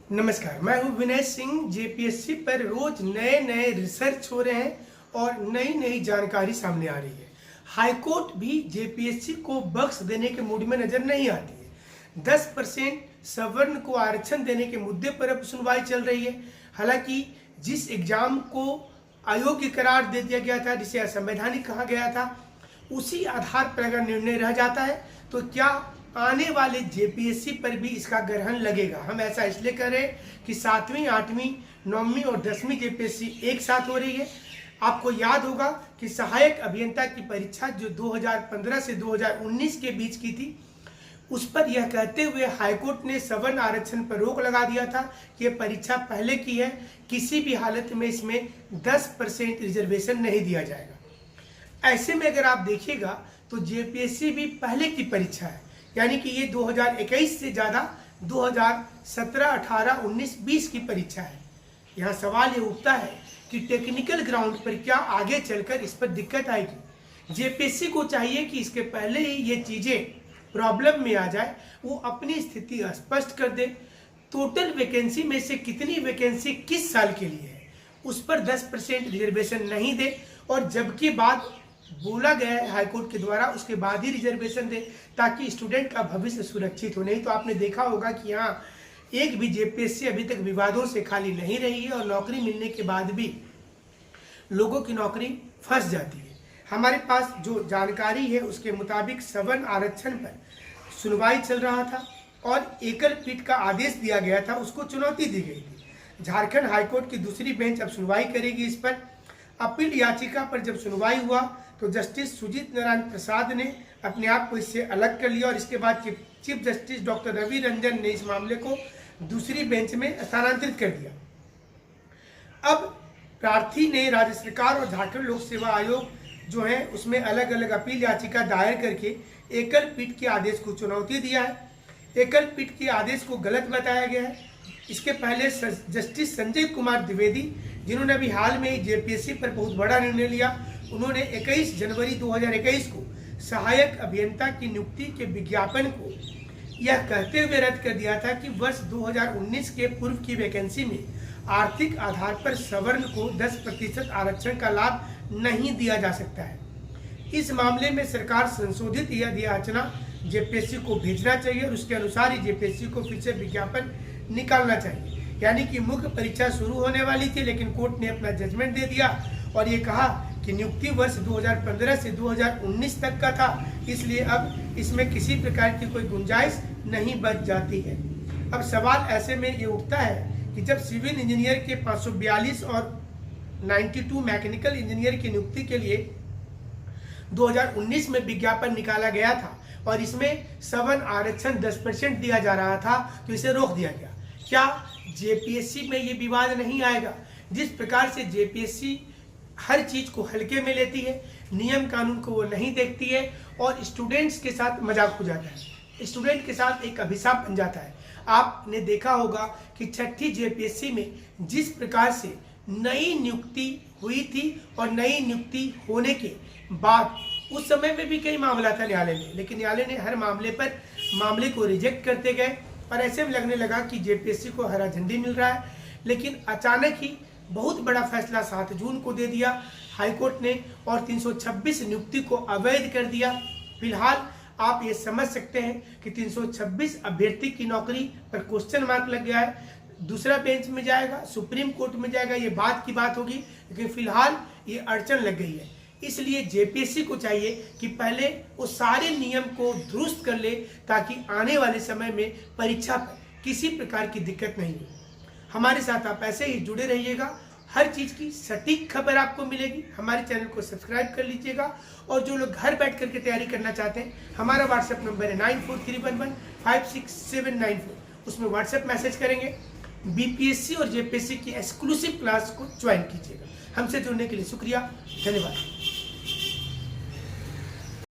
नमस्कार, मैं हूं विनय सिंह। जेपीएससी पर रोज नए नए रिसर्च हो रहे हैं और नई नई जानकारी सामने आ रही है। हाईकोर्ट भी जेपीएससी को बख्श देने के मूड में नजर नहीं आती है। 10% सवर्ण को आरक्षण देने के मुद्दे पर अब सुनवाई चल रही है। हालांकि जिस एग्जाम को अयोग्य करार दे दिया गया था, जिसे असंवैधानिक कहा गया था, उसी आधार पर अगर निर्णय रह जाता है तो क्या आने वाले जेपीएससी पर भी इसका ग्रहण लगेगा। हम ऐसा इसलिए कर रहे हैं कि 7वीं, 8वीं, 9वीं और 10वीं जेपीएससी एक साथ हो रही है। आपको याद होगा कि सहायक अभियंता की परीक्षा जो 2015 से 2019 के बीच की थी, उस पर यह कहते हुए हाईकोर्ट ने सवर्ण आरक्षण पर रोक लगा दिया था कि यह परीक्षा पहले की है, किसी भी हालत में इसमें 10% रिजर्वेशन नहीं दिया जाएगा। ऐसे में अगर आप देखिएगा तो जेपीएससी भी पहले की परीक्षा है, यानी कि ये 2021 से ज़्यादा 2017, 18, 19, 20 की परीक्षा है। यहाँ सवाल ये उठता है कि टेक्निकल ग्राउंड पर क्या आगे चलकर इस पर दिक्कत आएगी। जेपीएससी को चाहिए कि इसके पहले ही ये चीज़ें प्रॉब्लम में आ जाए, वो अपनी स्थिति स्पष्ट कर दे। टोटल वैकेंसी में से कितनी वैकेंसी किस साल के लिए है, उस पर 10% रिजर्वेशन नहीं दे, और जबकि बात बोला गया है हाईकोर्ट के द्वारा, उसके बाद ही रिजर्वेशन दे, ताकि स्टूडेंट का भविष्य सुरक्षित हो। नहीं तो आपने देखा होगा कि यहाँ एक भी जेपीएससी अभी तक विवादों से खाली नहीं रही है और नौकरी मिलने के बाद भी लोगों की नौकरी फंस जाती है। हमारे पास जो जानकारी है उसके मुताबिक सवर्ण आरक्षण पर सुनवाई चल रहा था और एकल पीठ का आदेश दिया गया था, उसको चुनौती दी गई थी। झारखंड हाईकोर्ट की दूसरी बेंच अब सुनवाई करेगी इस पर। अपील याचिका पर जब सुनवाई हुआ तो जस्टिस सुजीत नारायण प्रसाद ने अपने आप को इससे अलग कर लिया और इसके बाद chief justice doctor Ravi Ranjan ने इस मामले को दूसरी बेंच में स्थानांतरित कर दिया। अब प्रार्थी ने राज्य सरकार और झारखंड लोक सेवा आयोग जो है उसमें अलग अलग अपील याचिका दायर करके एकल पीठ के आदेश को चुनौती दिया है। एकल पीठ के आदेश को गलत बताया गया है। इसके पहले जस्टिस संजय कुमार द्विवेदी, जिन्होंने अभी हाल में ही जेपीएससी पर बहुत बड़ा निर्णय लिया, उन्होंने 21 जनवरी 2021 को सहायक अभियंता की नियुक्ति के विज्ञापन को यह कहते हुए रद्द कर दिया था कि वर्ष 2019 के पूर्व की वैकेंसी में आर्थिक आधार पर सवर्ण को 10% आरक्षण का लाभ नहीं दिया जा सकता है। इस मामले में सरकार संशोधित यह याचना जेपीएससी को भेजना चाहिए और उसके अनुसार ही जेपीएससी को फिर से विज्ञापन निकालना चाहिए। यानी कि मुख्य परीक्षा शुरू होने वाली थी, लेकिन कोर्ट ने अपना जजमेंट दे दिया और ये कहा कि नियुक्ति वर्ष 2015 से 2019 तक का था, इसलिए अब इसमें किसी प्रकार की कोई गुंजाइश नहीं बच जाती है। अब सवाल ऐसे में ये उठता है कि जब सिविल इंजीनियर के 542 और 92 मैकेनिकल इंजीनियर की नियुक्ति के लिए 2019 में विज्ञापन निकाला गया था और इसमें सवर्ण आरक्षण 10% दिया जा रहा था, तो इसे रोक दिया गया। क्या जेपीएससी में ये विवाद नहीं आएगा? जिस प्रकार से जेपीएससी हर चीज को हल्के में लेती है, नियम कानून को वो नहीं देखती है और स्टूडेंट्स के साथ मजाक हो जाता है, स्टूडेंट के साथ एक अभिशाप बन जाता है। आपने देखा होगा कि 6ठी जेपीएससी में जिस प्रकार से नई नियुक्ति हुई थी और नई नियुक्ति होने के बाद उस समय में भी कई मामला था न्यायालय में, लेकिन न्यायालय ने हर मामले को रिजेक्ट करते गए और ऐसे में लगने लगा कि जेपीएससी को हरा झंडी मिल रहा है। लेकिन अचानक ही बहुत बड़ा फैसला 7 जून को दे दिया हाईकोर्ट ने और 326 नियुक्ति को अवैध कर दिया। फिलहाल आप ये समझ सकते हैं कि 326 अभ्यर्थी की नौकरी पर क्वेश्चन मार्क लग गया है। दूसरा बेंच में जाएगा, सुप्रीम कोर्ट में जाएगा, ये बात की बात होगी, लेकिन फिलहाल ये अड़चन लग गई है। इसलिए जेपीएससी को चाहिए कि पहले वो सारे नियम को दुरुस्त कर ले, ताकि आने वाले समय में परीक्षा पर किसी प्रकार की दिक्कत नहीं हो। हमारे साथ आप ऐसे ही जुड़े रहिएगा, हर चीज़ की सटीक खबर आपको मिलेगी। हमारे चैनल को सब्सक्राइब कर लीजिएगा और जो लोग घर बैठ करके तैयारी करना चाहते हैं, हमारा व्हाट्सएप नंबर है 9431156794, उसमें व्हाट्सएप मैसेज करेंगे। बीपीएससी और जेपीएससी की एक्सक्लूसिव क्लास को ज्वाइन कीजिएगा। हमसे जुड़ने के लिए शुक्रिया, धन्यवाद।